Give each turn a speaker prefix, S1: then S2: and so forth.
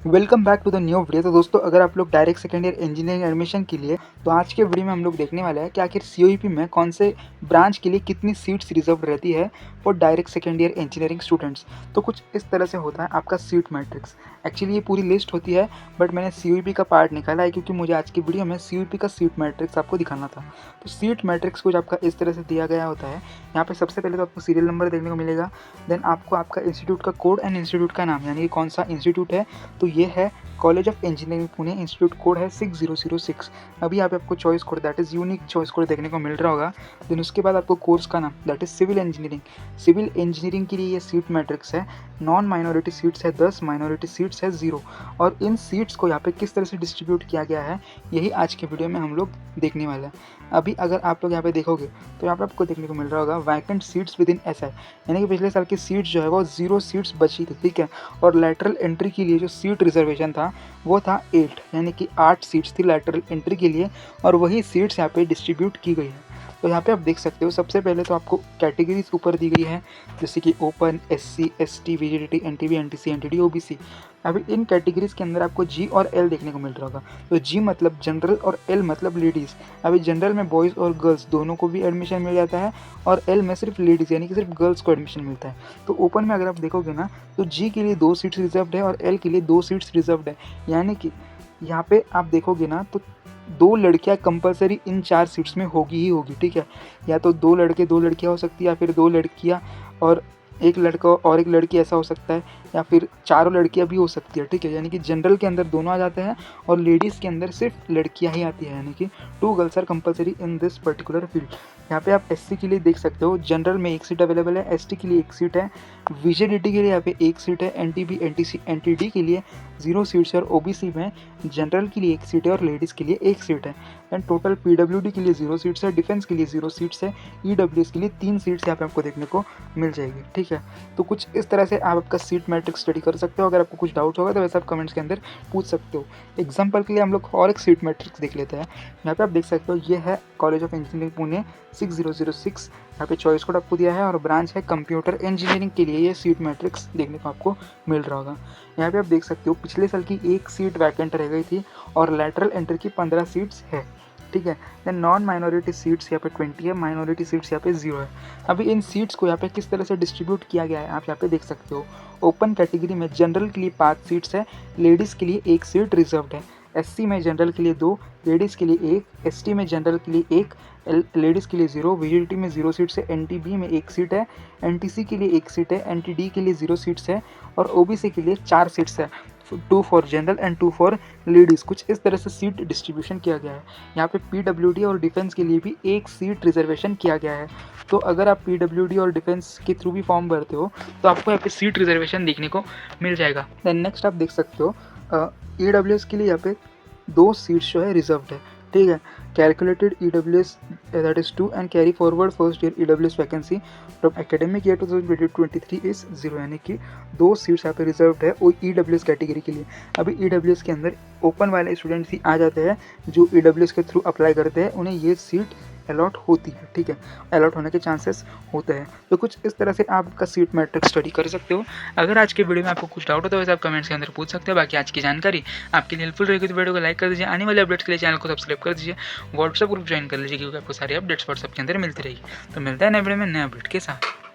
S1: Welcome back to the new video. तो दोस्तों, अगर आप लोग direct second year engineering admission के लिए, तो आज के वीडियो में हम लोग देखने वाले हैं कि आखिर सीओईपी में कौन से ब्रांच के लिए कितनी सीट्स रिजर्व रहती है for direct second year engineering students. तो कुछ इस तरह से होता है आपका सीट मैट्रिक्स। एक्चुअली ये पूरी लिस्ट होती है, बट मैंने सीओईपी का पार्ट निकाला है क्योंकि मुझे आज की वीडियो में सीओईपी का सीट मैट्रिक्स आपको दिखाना था। तो सीट मैट्रिक्स कुछ आपका इस तरह से दिया गया होता है। यहाँ पे सबसे पहले तो आपको सीरियल नंबर देखने को मिलेगा, देन आपको आपका इंस्टीट्यूट का कोड एंड इंस्टीट्यूट का नाम, यानी कि कौन सा इंस्टीट्यूट है। तो ये है college of engineering Pune, institute code है 6006। अभी यहाँ पे आपको choice code that is unique choice code देखने को मिल रहा होगा। देन उसके बाद आपको कोर्स का नाम that is civil engineering. Civil engineering के लिए ये सीट मैट्रिक्स है। नॉन माइनॉरिटी सीट्स है 10, माइनॉरिटी सीट्स है 0। और इन सीट्स को यहाँ पे किस तरह से डिस्ट्रीब्यूट किया गया है, यही आज के वीडियो में हम लोग देखने वाले हैं। अभी अगर आप लोग यहाँ पे देखोगे तो यहाँ पे आपको देखने को मिल रहा होगा vacant seats with in SI, यानी कि पिछले साल की सीट्स जो है वो 0 सीट्स बची थी, ठीक है। और लैटरल एंट्री के लिए जो सीट रिजर्वेशन था वो था 8, यानी कि 8 सीट्स थी लैटरल एंट्री के लिए, और वही सीट्स यहाँ पे डिस्ट्रीब्यूट की गई है। तो यहाँ पे आप देख सकते हो, सबसे पहले तो आपको कैटेगरीज ऊपर दी गई है, जैसे कि open, SC, ST, VJT, NTB, NTC, NTD, OBC. अभी इन कैटेगरीज के अंदर आपको जी और एल देखने को मिल रहा होगा। तो जी मतलब जनरल और एल मतलब लेडीज़। अभी जनरल में बॉयज़ और गर्ल्स दोनों को भी एडमिशन मिल जाता है, और एल में सिर्फ लेडीज़ यानी कि सिर्फ गर्ल्स को एडमिशन मिलता है। तो ओपन में अगर आप देखोगे ना, तो जी के लिए 2 सीट्स रिजर्व्ड है और एल के लिए 2 सीट्स रिजर्व्ड है। यानी कि यहाँ पे आप देखोगे ना, तो 2 लड़कियां कंपलसरी इन 4 सीट्स में होगी ही होगी, ठीक है। या तो 2 लड़के 2 लड़कियां हो सकती है, या फिर 2 लड़कियां और 1 लड़का और 1 लड़की, ऐसा हो सकता है। या फिर चारों लड़कियां भी हो सकती है, ठीक है। यानी कि जनरल के अंदर दोनों आ जाते हैं और लेडीज़ के अंदर सिर्फ लड़कियां ही आती है, यानी कि 2 girls are compulsory in this particular field. यहाँ पे आप एससी के लिए देख सकते हो, जनरल में 1 सीट अवेलेबल है, एसटी के लिए 1 सीट है, वीजेडीटी के लिए यहाँ पे 1 सीट है, एनटीबी, एनटीसी, एनटीडी के लिए 0 सीट्स है, और ओबीसी में जनरल के लिए 1 सीट है और लेडीज़ के लिए 1 सीट है। एंड टोटल पीडब्ल्यूडी के लिए 0 सीट्स है, डिफेंस के लिए 0 सीट्स है, ईडब्ल्यूएस के लिए 3 सीट्स यहाँ पे आपको देखने को मिल जाएगी, ठीक है। तो कुछ इस तरह से आप आपका सीट मैट्रिक्स स्टडी कर सकते हो। अगर आपको कुछ डाउट होगा तो वैसे आप कमेंट्स के अंदर पूछ सकते हो। एग्जाम्पल के लिए हम लोग और एक सीट मैट्रिक्स देख लेते हैं। यहाँ पे आप देख सकते हो, ये है कॉलेज ऑफ इंजीनियरिंग पुणे 6006। यहाँ पे चॉइस कोड आपको दिया है और ब्रांच है कंप्यूटर इंजीनियरिंग के लिए ये सीट मैट्रिक्स देखने को आपको मिल रहा होगा। यहाँ पे आप देख सकते हो, पिछले साल की 1 सीट वैकेंट रह गई थी और लैटरल एंट्री की 15 सीट्स है, ठीक है। देन नॉन माइनॉरिटी सीट्स यहाँ पे 20 है, माइनॉरिटी सीट्स यहाँ पे 0 है। अभी इन सीट्स को यहाँ पे किस तरह से डिस्ट्रीब्यूट किया गया है आप यहाँ पे देख सकते हो। ओपन कैटेगरी में जनरल के लिए 5 सीट्स है, लेडीज़ के लिए 1 सीट रिजर्व्ड है। एससी में जनरल के लिए 2, लेडीज़ के लिए 1, एसटी में जनरल के लिए 1, लेडीज़ के लिए 0, वीजीटी में 0 सीट्स है, एनटीबी में 1 सीट है, एनटीसी के लिए 1 सीट है, एनटीडी के लिए 0 सीट्स है, और ओबीसी के लिए 4 सीट्स है, 2 for general and 2 for ladies. कुछ इस तरह से सीट डिस्ट्रीब्यूशन किया गया है। यहाँ पे पीडब्ल्यूडी और डिफेंस के लिए भी 1 सीट रिजर्वेशन किया गया है। तो अगर आप पीडब्ल्यूडी और डिफेंस के थ्रू भी फॉर्म भरते हो तो आपको यहाँ पे सीट रिजर्वेशन देखने को मिल जाएगा। देन नेक्स्ट आप देख सकते हो, ईडब्ल्यूएस के लिए यहाँ पे 2 सीट्स जो है रिजर्व्ड है, ठीक है। Calculated EWS that is 2 and carry forward first year EWS vacancy from academic year 2023 is 0, यानी कि 2 सीट्स यहाँ पे रिजर्व्ड है वो ईडब्ल्यूएस कैटेगरी के लिए। अभी ईडब्ल्यूएस के अंदर ओपन वाले स्टूडेंट्स ही आ जाते हैं जो ईडब्ल्यूएस के थ्रू अप्लाई करते हैं, उन्हें ये सीट अलॉट होती है, ठीक है, अलॉट होने के चांसेस होते हैं। तो कुछ इस तरह से आपका सीट मैट्रिक्स स्टडी कर सकते हो। अगर आज के वीडियो में आपको कुछ डाउट होता है वैसे आप कमेंट्स के अंदर पूछ सकते हो। बाकी आज की जानकारी आपके लिए हेल्पफुल रहेगी तो वीडियो को लाइक कर दीजिए। आने वाले अपडेट्स के लिए चैनल को सब्सक्राइब कर दीजिए, व्हाट्सएप ग्रुप ज्वाइन कर लीजिए, क्योंकि आपको सारी अपडेट्स व्हाट्सएप के अंदर मिलती रहेगी। तो मिलता है नए वीडियो में नए अपडेट के साथ।